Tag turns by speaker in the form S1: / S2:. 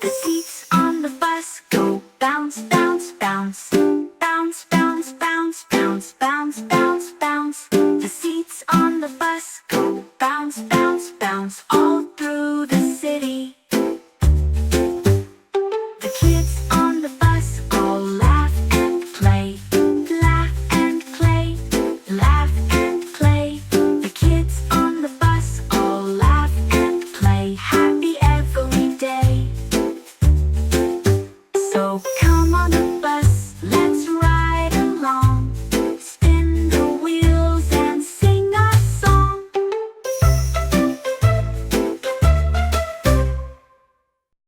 S1: The seats on the bus go bounce, bounce, bounce. Bounce, bounce, bounce, bounce, bounce, bounce, bounce. The seats on the bus go bounce, bounce, bounce all